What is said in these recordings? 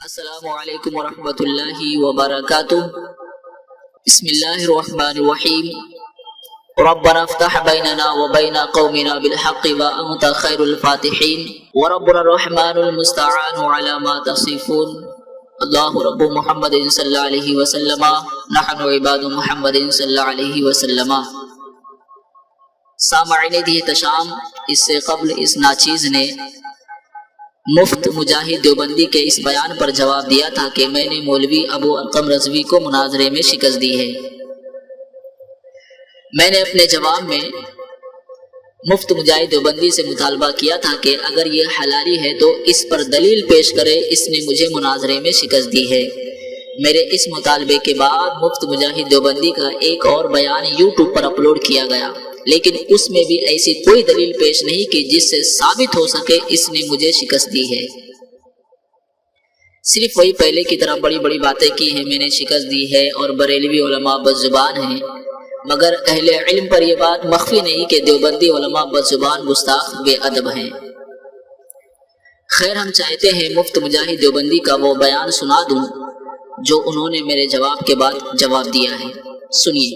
السلام علیکم ورحمۃ اللہ وبرکاتہ۔ بسم اللہ الرحمن الرحیم۔ ربنا افتح بیننا وبین قومنا بالحق وانت خیر الفاتحین، وربنا الرحمن المستعان علی ما تصفون۔ اللہ رب محمد صلی اللہ علیہ وسلم، نحن عباد محمد صلی اللہ علیہ وسلم۔ سامعین دی احتشام، اس سے قبل اس ناچیز نے مفت مجاہد دیوبندی کے اس بیان پر جواب دیا تھا کہ میں نے مولوی ابو ارقم رضوی کو مناظرے میں شکست دی ہے۔ میں نے اپنے جواب میں مفت مجاہد دیوبندی سے مطالبہ کیا تھا کہ اگر یہ حلالی ہے تو اس پر دلیل پیش کرے، اس نے مجھے مناظرے میں شکست دی ہے۔ میرے اس مطالبے کے بعد مفت مجاہد دیوبندی کا ایک اور بیان یوٹیوب پر اپلوڈ کیا گیا، لیکن اس میں بھی ایسی کوئی دلیل پیش نہیں کہ جس سے ثابت ہو سکے اس نے مجھے شکست دی ہے۔ صرف وہی پہلے کی طرح بڑی بڑی باتیں کی ہیں، میں نے شکست دی ہے اور بریلوی علماء بدزبان ہیں، مگر اہل علم پر یہ بات مخفی نہیں کہ دیوبندی علماء بدزبان گستاخ بے ادب ہیں۔ خیر، ہم چاہتے ہیں مفت مجاہد دیوبندی کا وہ بیان سنا دوں جو انہوں نے میرے جواب کے بعد جواب دیا ہے، سنیے۔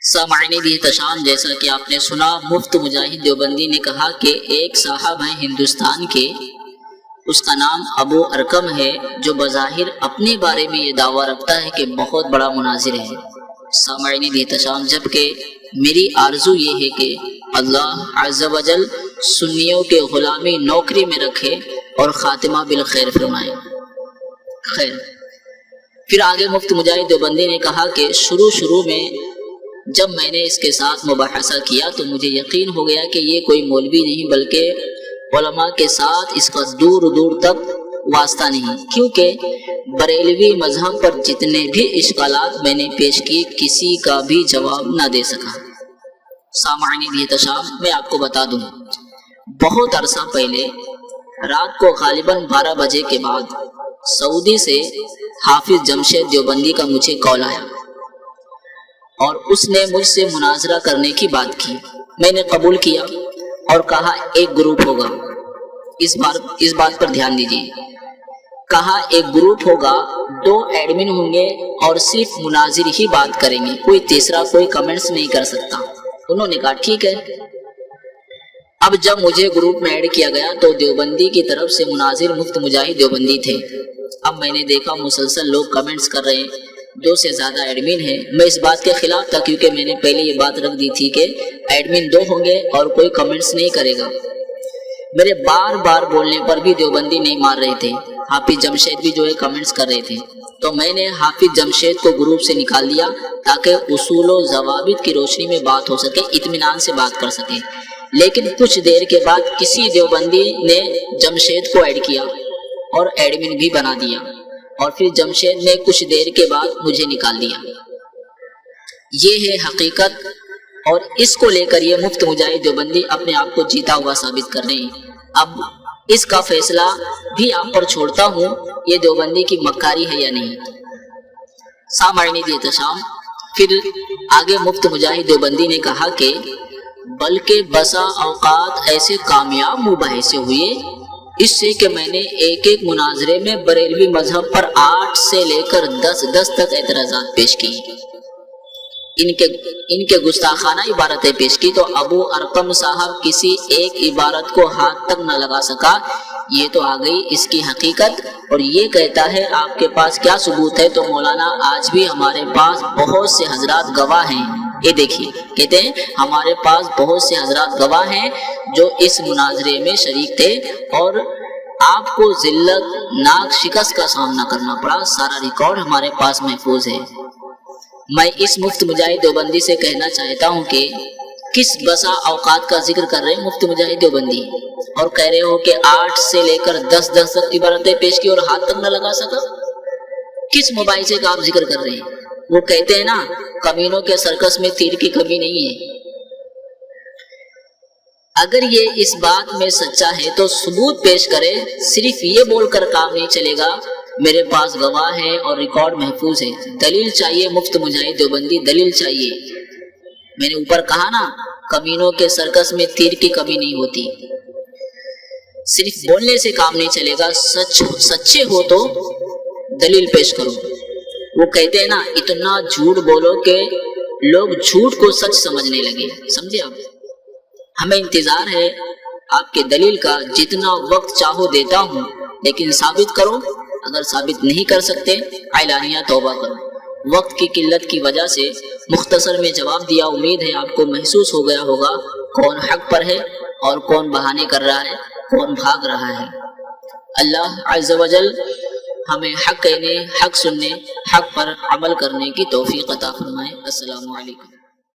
سامعین دی احتشام، جیسا کہ آپ نے سنا، مفت مجاہد دیوبندی نے کہا کہ ایک صاحب ہیں ہندوستان کے، اس کا نام ابو ارقم ہے، جو بظاہر اپنے بارے میں یہ دعویٰ رکھتا ہے کہ بہت بڑا مناظر ہے، سامعین احتشام، جبکہ میری آرزو یہ ہے کہ اللہ عز و جل سنیوں کے غلامی نوکری میں رکھے اور خاتمہ بالخیر فرمائے۔ خیر، پھر آگے مفتی مجاہد دیوبندی نے کہا کہ شروع میں جب میں نے اس کے ساتھ مباحثہ کیا تو مجھے یقین ہو گیا کہ یہ کوئی مولوی نہیں بلکہ علماء کے ساتھ اس کا دور دور تک واسطہ نہیں، کیونکہ بریلوی مذہب پر جتنے بھی اشکالات میں نے پیش کیے کسی کا بھی جواب نہ دے سکا۔ سامعین احتشام، میں آپ کو بتا دوں، بہت عرصہ پہلے رات کو غالباً 12 بجے کے بعد سعودی سے حافظ جمشید دیوبندی کا مجھے کال آیا اور اس نے مجھ سے مناظرہ کرنے کی بات کی۔ میں نے قبول کیا اور کہا ایک گروپ ہوگا، اس بات پر دھیان دیجیے، کہا ایک گروپ ہوگا، 2 ایڈمن ہوں گے اور صرف مناظر ہی بات کریں گے، کوئی تیسرا کوئی کمنٹس نہیں کر سکتا۔ انہوں نے کہا ٹھیک ہے۔ اب جب مجھے گروپ میں ایڈ کیا گیا تو دیوبندی کی طرف سے مناظر مفتی مجاہد دیوبندی تھے۔ اب میں نے دیکھا مسلسل لوگ کمنٹس کر رہے ہیں، 2 سے زیادہ ایڈمن ہیں۔ میں اس بات کے خلاف تھا کیونکہ میں نے پہلے یہ بات رکھ دی تھی کہ ایڈمن 2 ہوں گے اور کوئی کمنٹس نہیں کرے گا۔ میرے بار بولنے پر بھی دیوبندی نہیں مار رہے تھے، حافظ جمشید بھی جو ہے کمنٹس کر رہے تھے، تو میں نے حافظ جمشید کو گروپ سے نکال دیا تاکہ اصول و ضوابط کی روشنی میں بات ہو سکے، اطمینان سے بات کر سکے۔ لیکن کچھ دیر کے بعد کسی دیوبندی نے جمشید کو ایڈ کیا اور ایڈمن بھی بنا دیا، اور پھر جمشید نے کچھ دیر کے بعد مجھے نکال دیا۔ یہ ہے حقیقت، اور اس کو لے کر یہ مفتی مجاہد دیوبندی اپنے آپ کو جیتا ہوا ثابت کر رہے ہیں۔ اب اس کا فیصلہ بھی آپ پر چھوڑتا ہوں، یہ دیوبندی کی مکاری ہے یا نہیں۔ سامعین احتشام، پھر آگے مفتی مجاہد دیوبندی نے کہا کہ بلکہ بسا اوقات ایسے کامیاب مباحثے ہوئے اس سے کہ میں نے ایک مناظرے میں بریلوی مذہب پر 8 سے لے کر 10 تک اعتراضات پیش کی، ان کے گستاخانہ عبارتیں پیش کی، تو ابو ارقم صاحب کسی ایک عبارت کو ہاتھ تک نہ لگا سکا۔ یہ تو آ گئی اس کی حقیقت، اور یہ کہتا ہے آپ کے پاس کیا ثبوت ہے؟ تو مولانا آج بھی ہمارے پاس بہت سے حضرات گواہ ہیں۔ یہ دیکھیے، کہتے ہیں ہمارے پاس بہت سے حضرات گواہ ہیں جو اس مناظرے میں شریک تھے اور آپ کو ذلت ناک شکست کا سامنا کرنا پڑا، سارا ریکارڈ ہمارے پاس محفوظ ہے۔ میں اس مفتی مجاہد دیوبندی سے کہنا چاہتا ہوں کہ کس بسا اوقات کا ذکر کر رہے ہیں مفتی مجاہد دیوبندی، اور کہہ رہے ہو کہ 8 سے لے کر 10 تک عبارتیں پیش کی اور ہاتھ تک نہ لگا سکا۔ کس مباحثے کا آپ ذکر کر رہے ہیں؟ وہ کہتے ہیں نا کمینوں کے سرکس میں تیر کی کمی نہیں ہے۔ اگر یہ اس بات میں سچا ہے تو ثبوت پیش کرے، صرف یہ بول کر کام نہیں چلے گا میرے پاس گواہ ہے اور ریکارڈ محفوظ ہے۔ دلیل چاہیے مفتی مجاہد دیوبندی، دلیل چاہیے۔ میں نے اوپر کہا نا کمینوں کے سرکس میں تیر کی کمی نہیں ہوتی، صرف بولنے سے کام نہیں چلے گا، سچے ہو تو دلیل پیش کرو۔ وہ کہتے ہیں نا اتنا جھوٹ بولو کہ لوگ جھوٹ کو سچ سمجھنے لگے، سمجھے آپ؟ ہمیں انتظار ہے آپ کے دلیل کا، جتنا وقت چاہو دیتا ہوں، لیکن ثابت کرو۔ اگر ثابت نہیں کر سکتے اعلانیہ توبہ کرو۔ وقت کی قلت کی وجہ سے مختصر میں جواب دیا، امید ہے آپ کو محسوس ہو گیا ہوگا کون حق پر ہے اور کون بہانے کر رہا ہے، کون بھاگ رہا ہے۔ اللہ عز و جل ہمیں حق کہنے، حق سننے، حق پر عمل کرنے کی توفیق عطا فرمائے۔ السلام علیکم۔